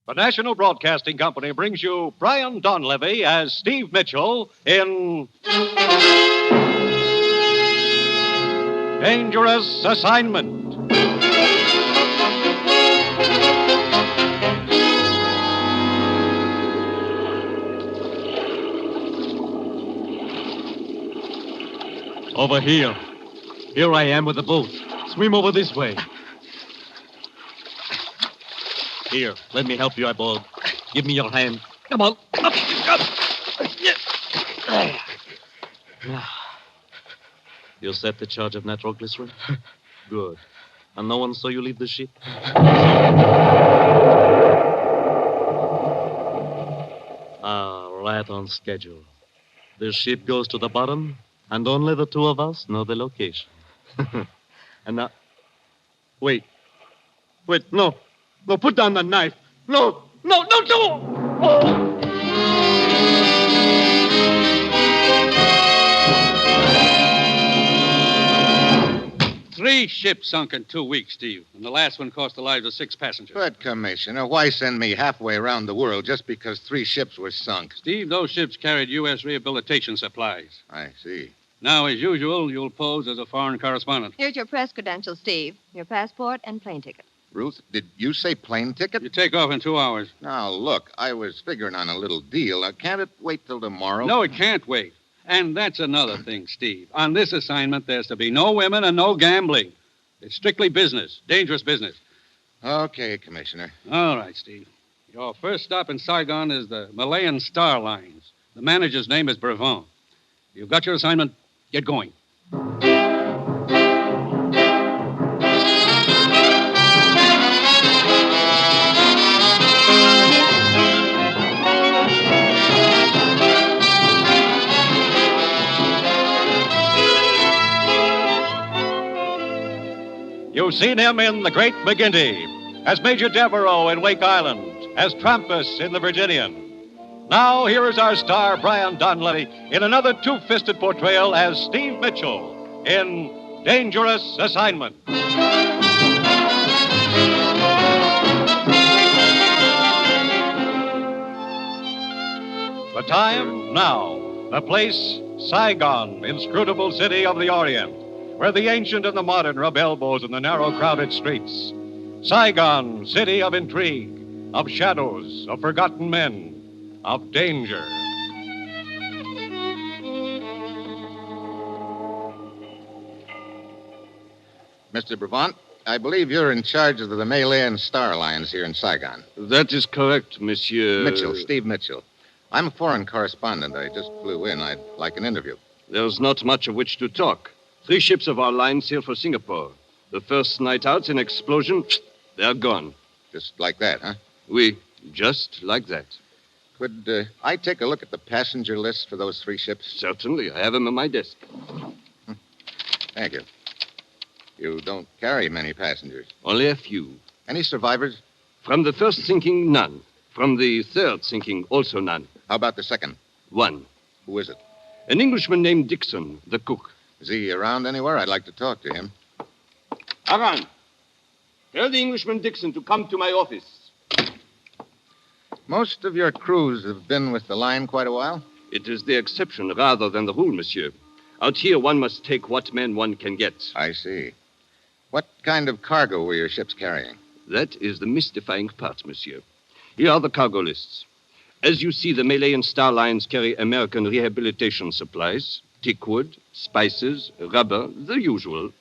The National Broadcasting Company brings you Brian Donlevy as Steve Mitchell in Dangerous Assignment. Over here. Here I am with the boat. Swim over this way. Here, let me help you aboard. Give me your hand. Come on. Up. You set the charge of nitroglycerin? Good. And no one saw you leave the ship? Right on schedule. The ship goes to the bottom, and only the two of us know the location. And now... Wait, no. No, put down the knife. No, don't. Oh! 3 ships sunk in 2 weeks, Steve. And the last one cost the lives of 6 passengers. But, Commissioner, why send me halfway around the world just because 3 ships were sunk? Steve, those ships carried U.S. rehabilitation supplies. I see. Now, as usual, you'll pose as a foreign correspondent. Here's your press credentials, Steve. Your passport and plane ticket. Ruth, did you say plane ticket? You take off in 2 hours. Now, look, I was figuring on a little deal. Can't it wait till tomorrow? No, it can't wait. And that's another thing, Steve. On this assignment, there's to be no women and no gambling. It's strictly business, dangerous business. Okay, Commissioner. All right, Steve. Your first stop in Saigon is the Malayan Star Lines. The manager's name is Brevant. You've got your assignment. Get going. You've seen him in The Great McGinty, as Major Devereaux in Wake Island, as Trampas in The Virginian. Now, here is our star, Brian Donlevy, in another two-fisted portrayal as Steve Mitchell in Dangerous Assignment. The time, now. The place, Saigon, inscrutable city of the Orient, where the ancient and the modern rub elbows in the narrow, crowded streets. Saigon, city of intrigue, of shadows, of forgotten men, of danger. Mr. Brevant, I believe you're in charge of the Malayan Star Lines here in Saigon. That is correct, Monsieur... Mitchell, Steve Mitchell. I'm a foreign correspondent. I just flew in. I'd like an interview. There's not much of which to talk. 3 ships of our line sail for Singapore. The first night out's an explosion. They're gone. Just like that, huh? Oui, just like that. Could I take a look at the passenger list for those 3 ships? Certainly. I have them on my desk. Thank you. You don't carry many passengers. Only a few. Any survivors? From the first sinking, none. From the third sinking, also none. How about the second? 1. Who is it? An Englishman named Dixon, the cook. Is he around anywhere? I'd like to talk to him. Aran, tell the Englishman Dixon to come to my office. Most of your crews have been with the line quite a while? It is the exception rather than the rule, monsieur. Out here, one must take what men one can get. I see. What kind of cargo were your ships carrying? That is the mystifying part, monsieur. Here are the cargo lists. As you see, the Malayan Star Lines carry American rehabilitation supplies, teak wood, spices, rubber, the usual.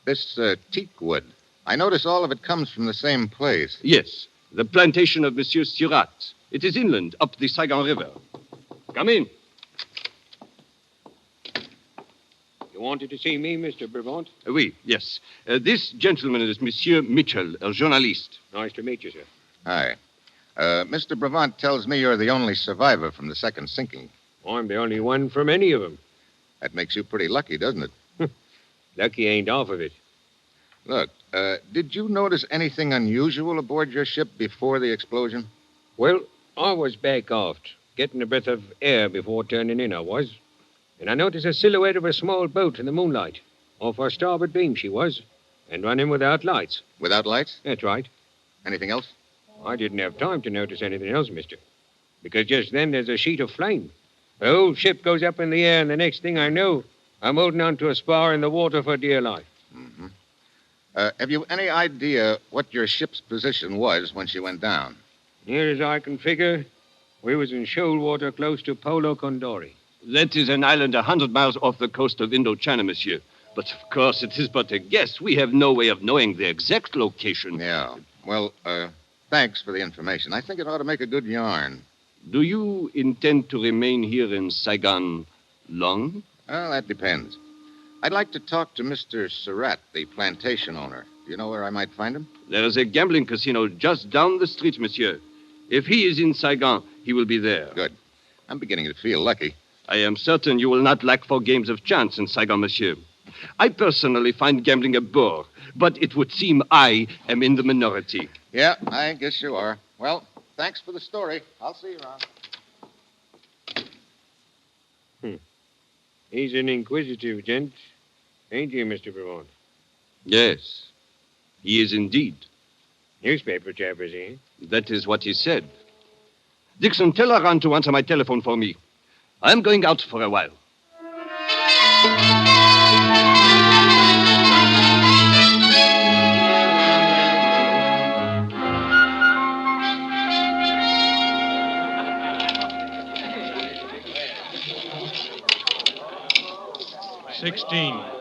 This teak wood, I notice all of it comes from the same place. Yes, the plantation of Monsieur Surat. It is inland, up the Saigon River. Come in. You wanted to see me, Mr. Brevant? Oui, yes. This gentleman is Monsieur Mitchell, a journalist. Nice to meet you, sir. Hi. Mr. Brevant tells me you're the only survivor from the second sinking. I'm the only one from any of them. That makes you pretty lucky, doesn't it? Lucky ain't half of it. Look, did you notice anything unusual aboard your ship before the explosion? Well, I was back aft, getting a breath of air before turning in, I was. And I noticed a silhouette of a small boat in the moonlight. Off our starboard beam she was, and running without lights. Without lights? That's right. Anything else? I didn't have time to notice anything else, mister. Because just then there's a sheet of flame. The whole ship goes up in the air, and the next thing I know, I'm holding on to a spar in the water for dear life. Mm-hmm. Have you any idea what your ship's position was when she went down? Near as I can figure, we was in shoal water close to Polo Condori. That is an island 100 miles off the coast of Indochina, monsieur. But of course, it is but a guess. We have no way of knowing the exact location. Yeah. Well, thanks for the information. I think it ought to make a good yarn. Do you intend to remain here in Saigon long? Well, that depends. I'd like to talk to Mr. Surratt, the plantation owner. Do you know where I might find him? There is a gambling casino just down the street, monsieur. If he is in Saigon, he will be there. Good. I'm beginning to feel lucky. I am certain you will not lack for games of chance in Saigon, monsieur. I personally find gambling a bore, but it would seem I am in the minority. Yeah, I guess you are. Well, thanks for the story. I'll see you around. He's an inquisitive gent, ain't you, Mr. Brevant? Yes, he is indeed. Newspaper chap, is he? That is what he said. Dixon, tell Aran to answer my telephone for me. I'm going out for a while.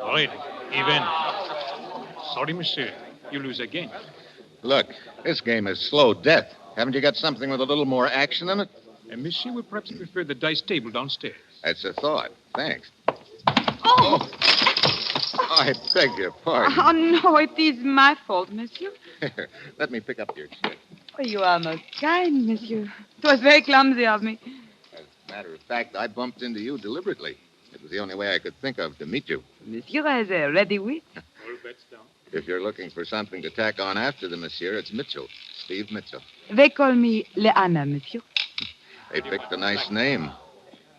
Right. Even. Sorry, monsieur. You lose again. Look, this game is slow death. Haven't you got something with a little more action in it? And monsieur would perhaps prefer the dice table downstairs. That's a thought. Thanks. Oh! I beg your pardon. Oh, no, it is my fault, monsieur. Let me pick up your chip. Oh, you are most kind, monsieur. It was very clumsy of me. As a matter of fact, I bumped into you deliberately. It was the only way I could think of to meet you. Monsieur has a ready wit. All bets down. If you're looking for something to tack on after the monsieur, it's Mitchell. Steve Mitchell. They call me Leanna, monsieur. They picked a nice name.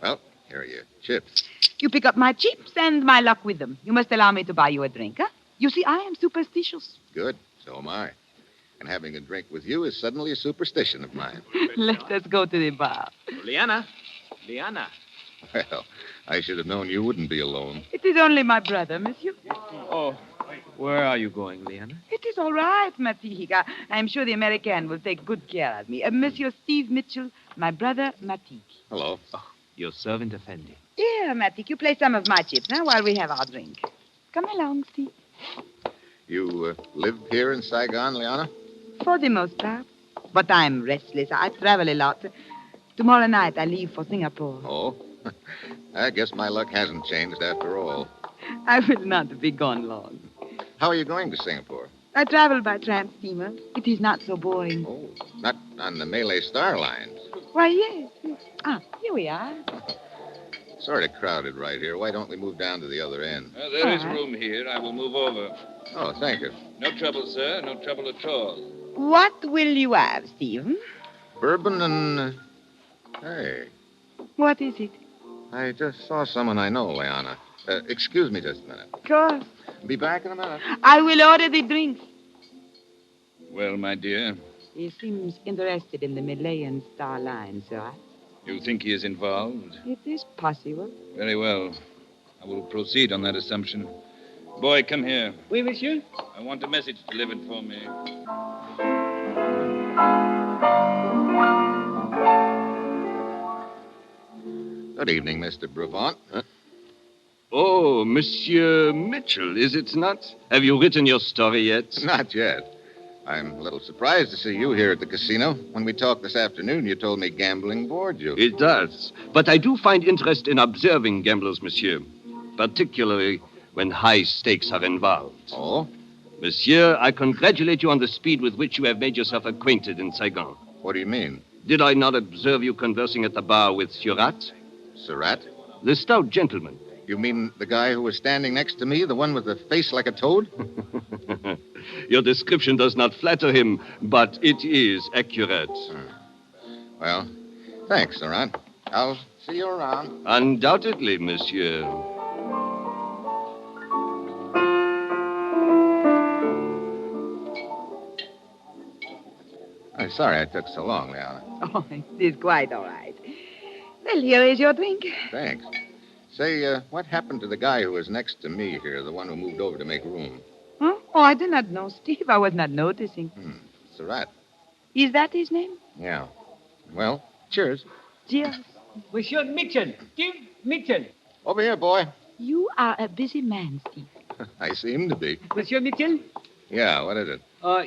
Well, here are your chips. You pick up my chips and my luck with them. You must allow me to buy you a drink, huh? You see, I am superstitious. Good. So am I. And having a drink with you is suddenly a superstition of mine. Let us go to the bar. Liana. Well, I should have known you wouldn't be alone. It is only my brother, monsieur. Oh, where are you going, Liana? It is all right, Matique. I'm sure the American will take good care of me. Monsieur Steve Mitchell, my brother, Matique. Hello. Your servant, Effendi. Here, Matique, you play some of my chips now while we have our drink. Come along, Steve. You live here in Saigon, Liana? For the most part. But I'm restless. I travel a lot. Tomorrow night I leave for Singapore. Oh? I guess my luck hasn't changed after all. I will not be gone long. How are you going to Singapore? I travel by tramp steamer. It is not so boring. Oh, not on the Malay Star Lines. Why, yes. Here we are. Sort of crowded right here. Why don't we move down to the other end? There is room here. I will move over. Oh, thank you. No trouble, sir. No trouble at all. What will you have, Stephen? Bourbon and... Hey, What is it? I just saw someone I know, Liana. Excuse me just a minute. Of course. Be back in a minute. I will order the drinks. Well, my dear, He seems interested in the Malayan Star Line, sir. you think he is involved? It is possible. Very well. I will proceed on that assumption. Boy, come here. Oui, monsieur? I want a message delivered for me. Good evening, Mr. Brevant. Oh, Monsieur Mitchell, is it not? Have you written your story yet? Not yet. I'm a little surprised to see you here at the casino. When we talked this afternoon, you told me gambling bored you. It does. But I do find interest in observing gamblers, monsieur, particularly when high stakes are involved. Oh? Monsieur, I congratulate you on the speed with which you have made yourself acquainted in Saigon. What do you mean? Did I not observe you conversing at the bar with Surratt? Surratt? The stout gentleman. You mean the guy who was standing next to me, the one with the face like a toad? Your description does not flatter him, but it is accurate. Well, thanks, Surratt. I'll see you around. Undoubtedly, monsieur. I sorry I took so long, Leanna. Oh, it's quite all right. Well, here is your drink. Thanks. Say, what happened to the guy who was next to me here, the one who moved over to make room? Huh? Oh, I do not know, Steve. I was not noticing. It's a rat. Is that his name? Yeah. Well, cheers. Cheers. Monsieur Mitchell. Steve Mitchell. Over here, boy. You are a busy man, Steve. I seem to be. Monsieur Mitchell, Yeah, what is it?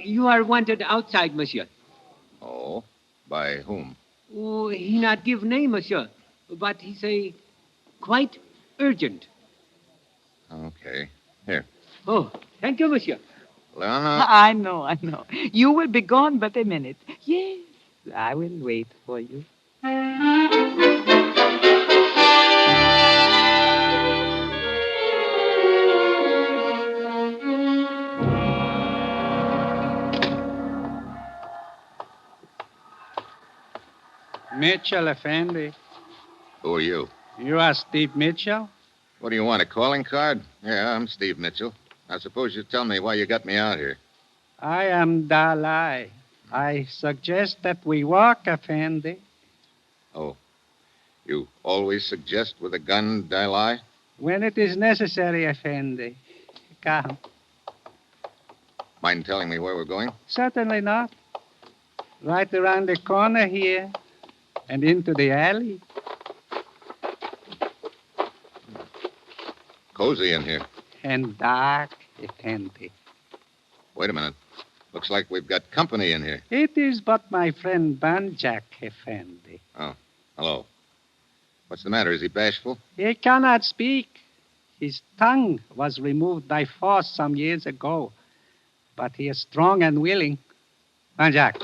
you are wanted outside, monsieur. Oh, by whom? Oh, he not give name, monsieur. But he say quite urgent. Okay. Here. Oh, thank you, monsieur. Leanna. I know. You will be gone but a minute. Yes, I will wait for you. Mitchell, Effendi. Who are you? You are Steve Mitchell? What do you want, a calling card? Yeah, I'm Steve Mitchell. I suppose you tell me why you got me out here. I am Dalai. I suggest that we walk, Effendi. Oh, you always suggest with a gun, Dalai? When it is necessary, Effendi. Come. Mind telling me where we're going? Certainly not. Right around the corner here and into the alley. Cozy in here. And dark, Effendi. Wait a minute. Looks like we've got company in here. It is but my friend Banjak, Effendi. Oh, hello. What's the matter? Is he bashful? He cannot speak. His tongue was removed by force some years ago. But he is strong and willing. Banjak.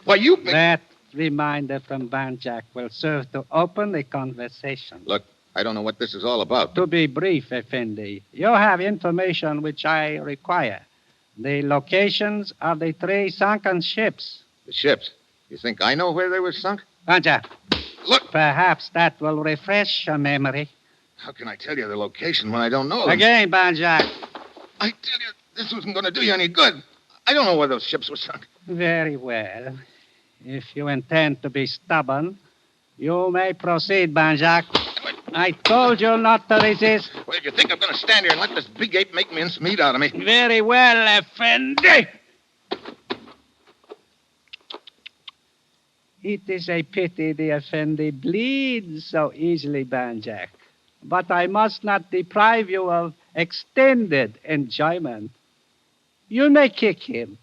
Why, you... That reminder from Banjak will serve to open the conversation. Look, I don't know what this is all about. To be brief, Effendi, you have information which I require. The locations of the 3 sunken ships. The ships? You think I know where they were sunk? Banjak. Look. Perhaps that will refresh your memory. How can I tell you the location when I don't know them? Again, Banjak. I tell you, this wasn't going to do you any good. I don't know where those ships were sunk. Very well. If you intend to be stubborn, you may proceed, Banjak. I told you not to resist. Well, you think I'm going to stand here and let this big ape make mincemeat out of me? Very well, Effendi. It is a pity the Effendi bleeds so easily, Banjak. But I must not deprive you of extended enjoyment. You may kick him.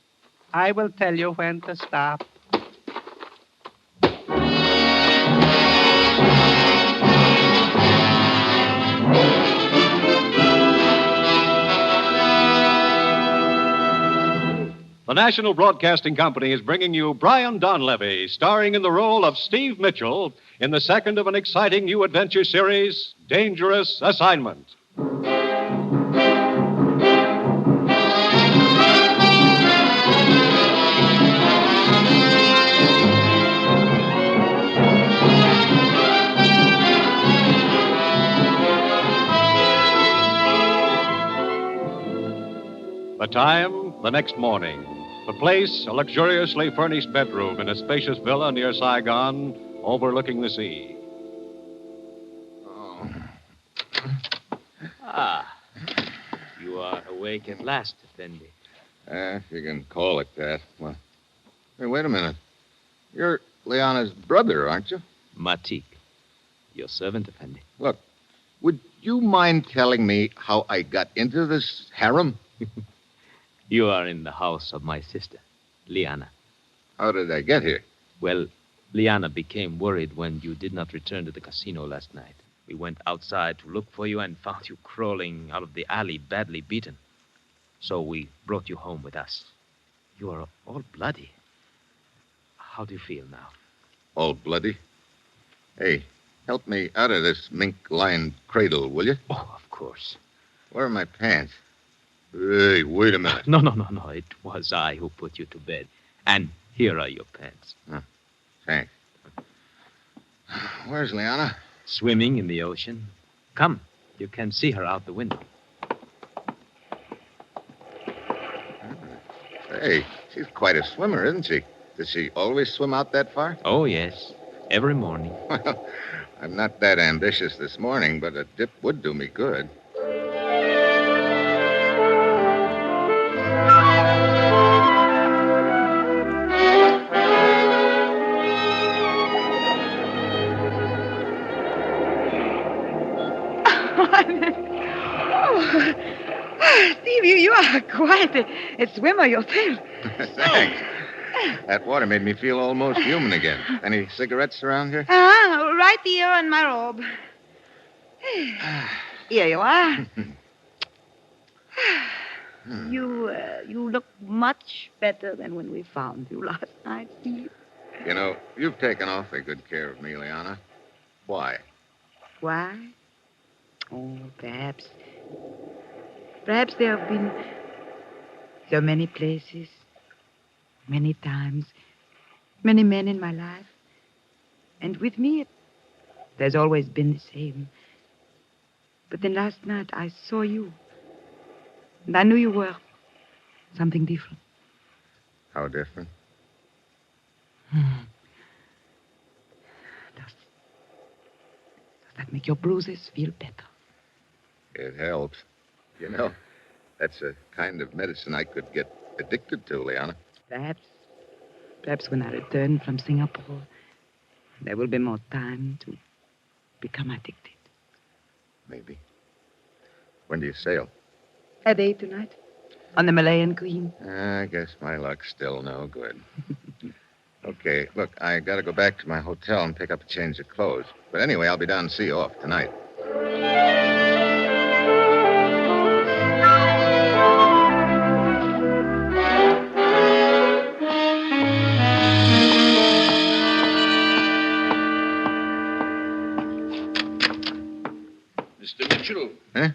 I will tell you when to stop. The National Broadcasting Company is bringing you Brian Donlevy, starring in the role of Steve Mitchell in the second of an exciting new adventure series, Dangerous Assignment. The time, the next morning. The place, a luxuriously furnished bedroom in a spacious villa near Saigon, overlooking the sea. Oh. Ah, you are awake at last, Effendi. If you can call it that. Well, hey, wait a minute. You're Leanna's brother, aren't you? Matik, your servant, Effendi. Look, would you mind telling me how I got into this harem? You are in the house of my sister, Liana. How did I get here? Well, Liana became worried when you did not return to the casino last night. We went outside to look for you and found you crawling out of the alley, badly beaten. So we brought you home with us. You are all bloody. How do you feel now? All bloody? Hey, help me out of this mink-lined cradle, will you? Oh, of course. Where are my pants? Hey, wait a minute. No. It was I who put you to bed. And here are your pants. Thanks. Where's Leanna? Swimming in the ocean. Come, you can see her out the window. Hey, she's quite a swimmer, isn't she? Does she always swim out that far? Oh, yes. Every morning. Well, I'm not that ambitious this morning, but a dip would do me good. Steve, you are quite a swimmer yourself. Thanks. That water made me feel almost human again. Any cigarettes around here? Right here in my robe. Here you are. You look much better than when we found you last night, Steve. You know, you've taken awfully good care of me, Liana. Why? Why? Oh, perhaps. Perhaps there have been so many places, many times, many men in my life. And with me, there's always been the same. But then last night, I saw you. And I knew you were something different. How different? Does that make your bruises feel better? It helps. You know, that's a kind of medicine I could get addicted to, Liana. Perhaps when I return from Singapore, there will be more time to become addicted. Maybe. When do you sail? At 8 tonight. On the Malayan Queen. I guess my luck's still no good. Okay, look, I gotta go back to my hotel and pick up a change of clothes. But anyway, I'll be down to see you off tonight. Mr. Mitchell. Huh?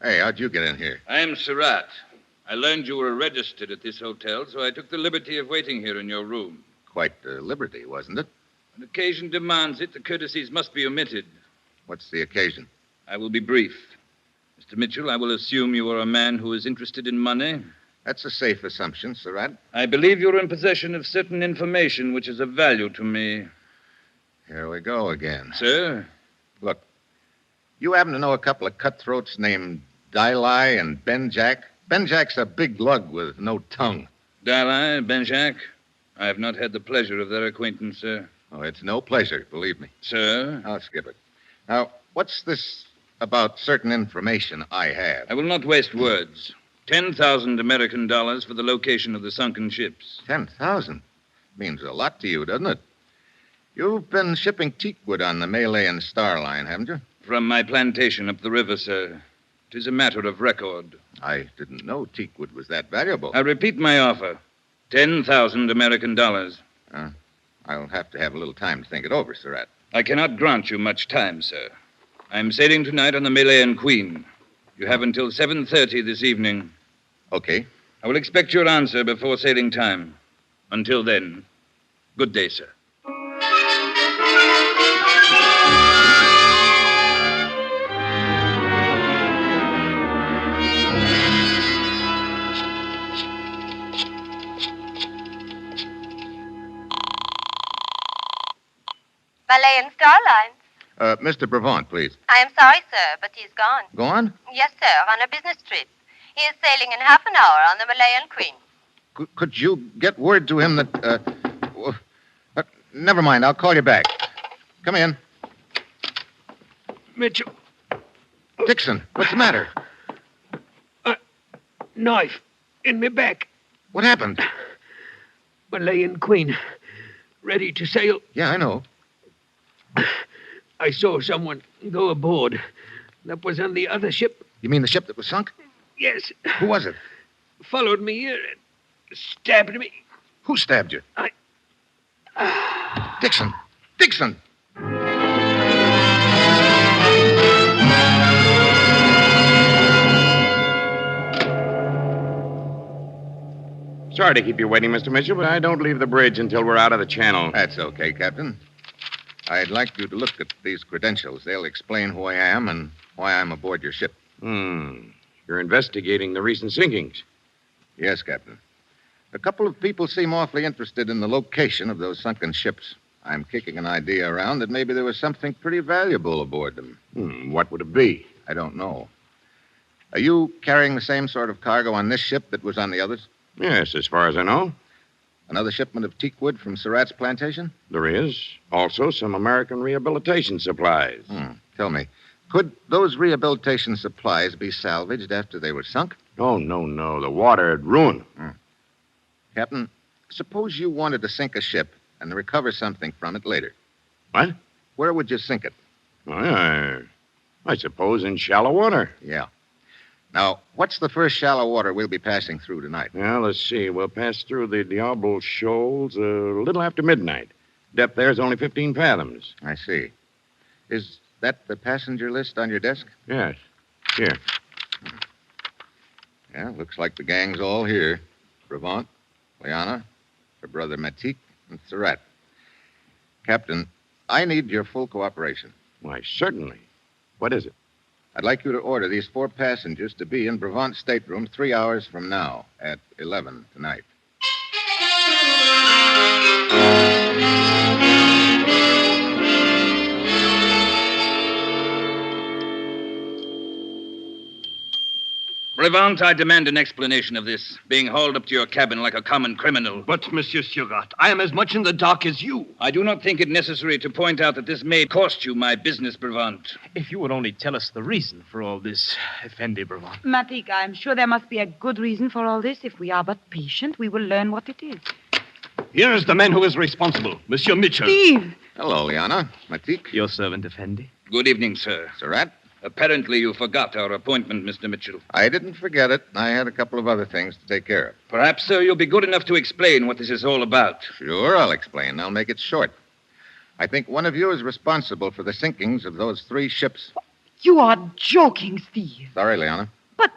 Hey, how'd you get in here? I'm Surratt. I learned you were registered at this hotel, so I took the liberty of waiting here in your room. Quite a liberty, wasn't it? When occasion demands it, the courtesies must be omitted. What's the occasion? I will be brief. Mr. Mitchell, I will assume you are a man who is interested in money. That's a safe assumption, Surratt. I believe you're in possession of certain information which is of value to me. Here we go again. Sir? Look, you happen to know a couple of cutthroats named Dilai and Benjack? Benjack's a big lug with no tongue. Dalai, Benjack? I have not had the pleasure of their acquaintance, sir. Oh, it's no pleasure, believe me. Sir? I'll skip it. Now, what's this about certain information I have? I will not waste words. 10,000 American dollars for the location of the sunken ships. 10,000? Means a lot to you, doesn't it? You've been shipping teakwood on the Malay and Star Line, haven't you? From my plantation up the river, sir. It is a matter of record. I didn't know teakwood was that valuable. I repeat my offer. 10,000 American dollars. I'll have to have a little time to think it over, Surratt. I cannot grant you much time, sir. I'm sailing tonight on the Malayan Queen. You have until 7:30 this evening. Okay. I will expect your answer before sailing time. Until then, good day, sir. Malayan Starline. Mr. Brevant, please. I am sorry, sir, but he's gone. Gone? Yes, sir, on a business trip. He is sailing in half an hour on the Malayan Queen. Could you get word to him that... never mind, I'll call you back. Come in. Mitchell. Dixon, what's the matter? Knife in my back. What happened? Malayan Queen. Ready to sail. Yeah, I know. I saw someone go aboard. That was on the other ship. You mean the ship that was sunk? Yes. Who was it? Followed me here and stabbed me. Who stabbed you? Dixon! Dixon! Sorry to keep you waiting, Mr. Mitchell, but I don't leave the bridge until we're out of the channel. That's okay, Captain. I'd like you to look at these credentials. They'll explain who I am and why I'm aboard your ship. You're investigating the recent sinkings. Yes, Captain. A couple of people seem awfully interested in the location of those sunken ships. I'm kicking an idea around that maybe there was something pretty valuable aboard them. What would it be? I don't know. Are you carrying the same sort of cargo on this ship that was on the others? Yes, as far as I know. Another shipment of teak wood from Surratt's plantation? There is. Also, some American rehabilitation supplies. Tell me, could those rehabilitation supplies be salvaged after they were sunk? Oh, no. The water had ruined them. Captain, suppose you wanted to sink a ship and recover something from it later. What? Where would you sink it? I suppose in shallow water. Yeah. Now, what's the first shallow water we'll be passing through tonight? Well, let's see. We'll pass through the Diablo Shoals a little after midnight. Depth there is only 15 fathoms. I see. Is that the passenger list on your desk? Yes. Here. Yeah, looks like the gang's all here. Brevant, Liana, her brother Matik, and Surratt. Captain, I need your full cooperation. Why, certainly. What is it? I'd like you to order these 4 passengers to be in Brevant's stateroom 3 hours from now at 11 tonight. Brevant, I demand an explanation of this, being hauled up to your cabin like a common criminal. But, Monsieur Surratt, I am as much in the dark as you. I do not think it necessary to point out that this may cost you my business, Brevant. If you would only tell us the reason for all this, Effendi Brevant. Matik, I'm sure there must be a good reason for all this. If we are but patient, we will learn what it is. Here is the man who is responsible, Monsieur Mitchell. Steve! Hello, Liana. Matik. Your servant, Effendi. Good evening, sir. Surratt. Apparently you forgot our appointment, Mr. Mitchell. I didn't forget it. I had a couple of other things to take care of. Perhaps, sir, you'll be good enough to explain what this is all about. Sure, I'll explain. I'll make it short. I think one of you is responsible for the sinkings of those 3 ships. You are joking, Steve. Sorry, Liana. But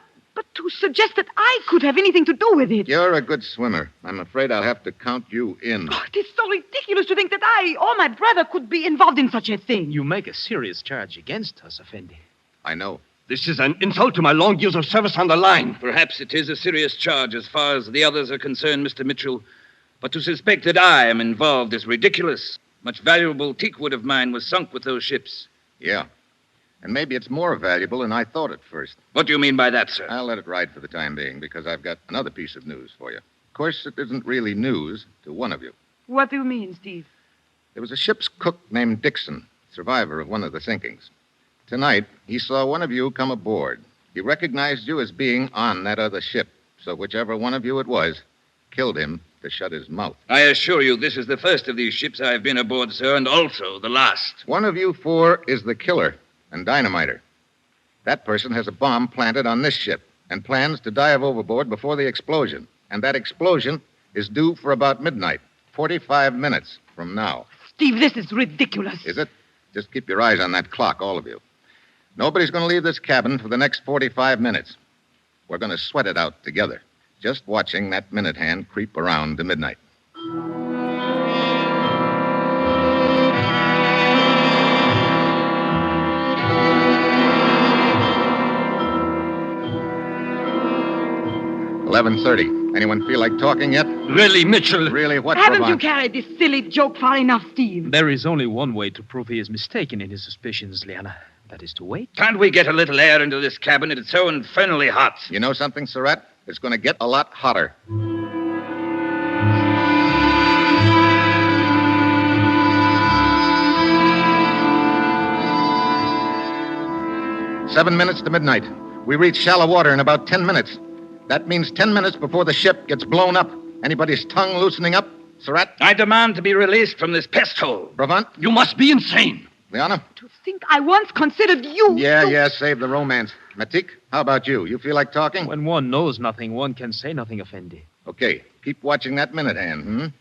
to suggest that I could have anything to do with it. You're a good swimmer. I'm afraid I'll have to count you in. Oh, it is so ridiculous to think that I or my brother could be involved in such a thing. You make a serious charge against us, Effendi. I know. This is an insult to my long years of service on the line. Perhaps it is a serious charge as far as the others are concerned, Mr. Mitchell. But to suspect that I am involved is ridiculous. Much valuable teak wood of mine was sunk with those ships. Yeah. And maybe it's more valuable than I thought at first. What do you mean by that, sir? I'll let it ride for the time being, because I've got another piece of news for you. Of course, it isn't really news to one of you. What do you mean, Steve? There was a ship's cook named Dixon, survivor of one of the sinkings. Tonight, he saw one of you come aboard. He recognized you as being on that other ship, so whichever one of you it was killed him to shut his mouth. I assure you this is the first of these ships I have been aboard, sir, and also the last. One of you 4 is the killer and dynamiter. That person has a bomb planted on this ship and plans to dive overboard before the explosion. And that explosion is due for about midnight, 45 minutes from now. Steve, this is ridiculous. Is it? Just keep your eyes on that clock, all of you. Nobody's going to leave this cabin for the next 45 minutes. We're going to sweat it out together, just watching that minute hand creep around to midnight. $11:30. Anyone feel like talking yet? Really, Mitchell? Really, what, Haven't Brevant? you carried this silly joke far enough, Steve? There is only one way to prove he is mistaken in his suspicions, Liana. That is to wait. Can't we get a little air into this cabin? It's so infernally hot. You know something, Surratt? It's going to get a lot hotter. Seven minutes to midnight. We reach shallow water in about 10 minutes. That means 10 minutes before the ship gets blown up. Anybody's tongue loosening up? Surratt? I demand to be released from this pest hole. Brevant? You must be insane. Liana? To think I once considered you... Yeah, save the romance. Matik, how about you? You feel like talking? When one knows nothing, one can say nothing, Effendi. Okay, keep watching that minute hand,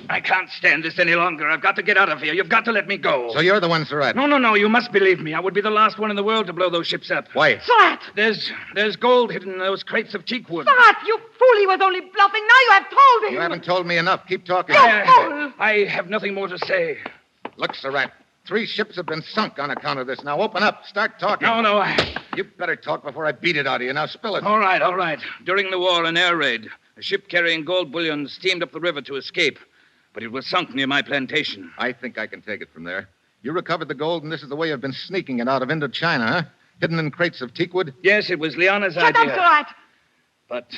I can't stand this any longer. I've got to get out of here. You've got to let me go. So you're the one, Surratt? No. You must believe me. I would be the last one in the world to blow those ships up. Why? Surratt! There's gold hidden in those crates of teak wood. Surratt, you fool. He was only bluffing. Now you have told him. You haven't told me enough. Keep talking. I have nothing more to say. Look, Surratt, 3 ships have been sunk on account of this. Now open up. Start talking. No. You better talk before I beat it out of you. Now spill it. All right. During the war, an air raid, a ship carrying gold bullion steamed up the river to escape. But it was sunk near my plantation. I think I can take it from there. You recovered the gold, and this is the way you've been sneaking it out of Indochina, huh? Hidden in crates of teakwood? Yes, it was Liana's idea. Shut up, Surratt! But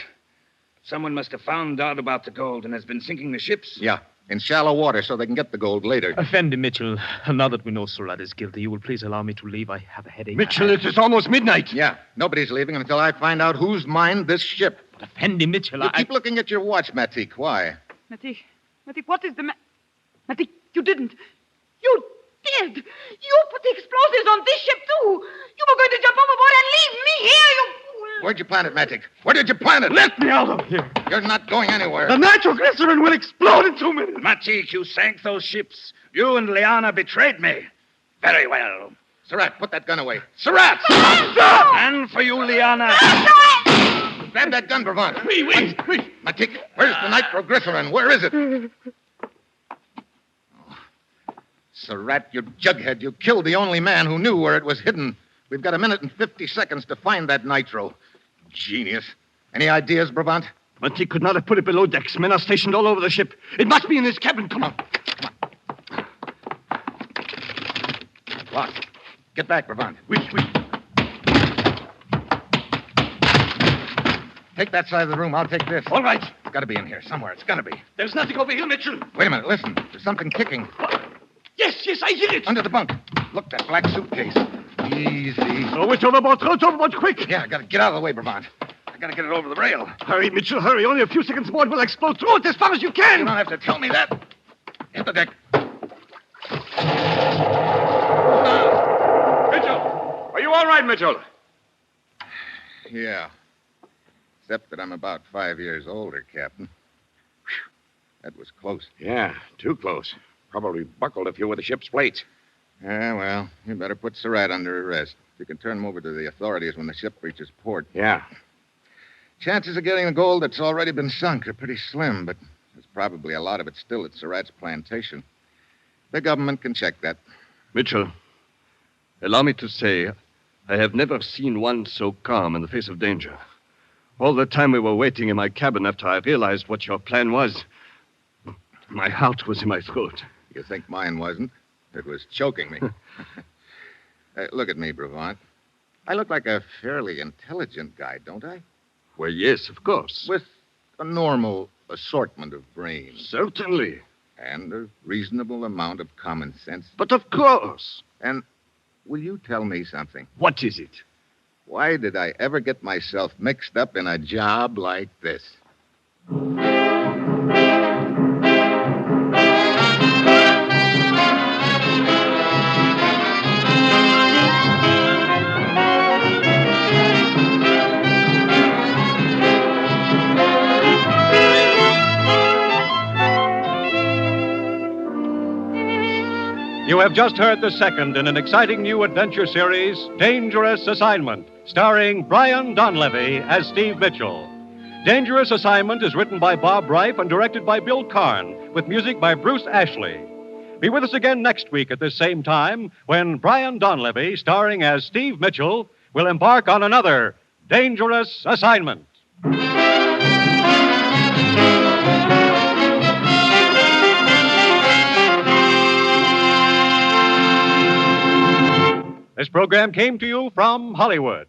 someone must have found out about the gold and has been sinking the ships. Yeah, in shallow water so they can get the gold later. Effendi Mitchell, now that we know Surratt is guilty, you will please allow me to leave. I have a headache. Mitchell, it is almost midnight. Yeah, nobody's leaving until I find out who's mined this ship. But Effendi Mitchell, You keep looking at your watch, Matik. Why? Matik, what is the Matik, you didn't. You did. You put the explosives on this ship, too. You were going to jump overboard and leave me here, you fool. Where'd you plant it, Matik? Where did you plant it? Let me out of here. You're not going anywhere. The nitroglycerin will explode in 2 minutes. Matik, you sank those ships. You and Liana betrayed me. Very well. Surratt, put that gun away. Surratt! And for you, Liana. Grab that gun, Bravant. Wait. Matik, where's the nitroglycerin? Where is it? Surratt, you jughead. You killed the only man who knew where it was hidden. We've got 1 minute and 50 seconds to find that nitro. Genius. Any ideas, Bravant? But he could not have put it below decks. Men are stationed all over the ship. It must be in his cabin. Come on. Locked. Get back, Bravant. Wait. Take that side of the room. I'll take this. All right. It's got to be in here somewhere. It's got to be. There's nothing over here, Mitchell. Wait a minute. Listen. There's something kicking. Yes, I hear it. Under the bunk. Look, that black suitcase. Easy. Throw it overboard, quick. Yeah, I got to get out of the way, Bravant. I got to get it over the rail. Hurry, Mitchell, hurry. Only a few seconds more, it will explode. Throw it as far as you can. You don't have to tell me that. Hit the deck. Mitchell, are you all right, Mitchell? Yeah. Except that I'm about 5 years older, Captain. Whew. That was close. Yeah, too close. Probably buckled a few of the ship's plates. Yeah, well, you better put Surratt under arrest. You can turn him over to the authorities when the ship reaches port. Yeah. Chances of getting the gold that's already been sunk are pretty slim, but there's probably a lot of it still at Surratt's plantation. The government can check that. Mitchell, allow me to say, I have never seen one so calm in the face of danger. All the time we were waiting in my cabin after I realized what your plan was, my heart was in my throat. You think mine wasn't? It was choking me. Look at me, Bravant. I look like a fairly intelligent guy, don't I? Well, yes, of course. With a normal assortment of brains. Certainly. And a reasonable amount of common sense. But of course. And will you tell me something? What is it? Why did I ever get myself mixed up in a job like this? You have just heard the second in an exciting new adventure series, Dangerous Assignment, starring Brian Donlevy as Steve Mitchell. Dangerous Assignment is written by Bob Reif and directed by Bill Karn, with music by Bruce Ashley. Be with us again next week at this same time when Brian Donlevy, starring as Steve Mitchell, will embark on another Dangerous Assignment. This program came to you from Hollywood.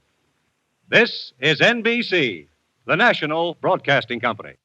This is NBC, the national broadcasting company.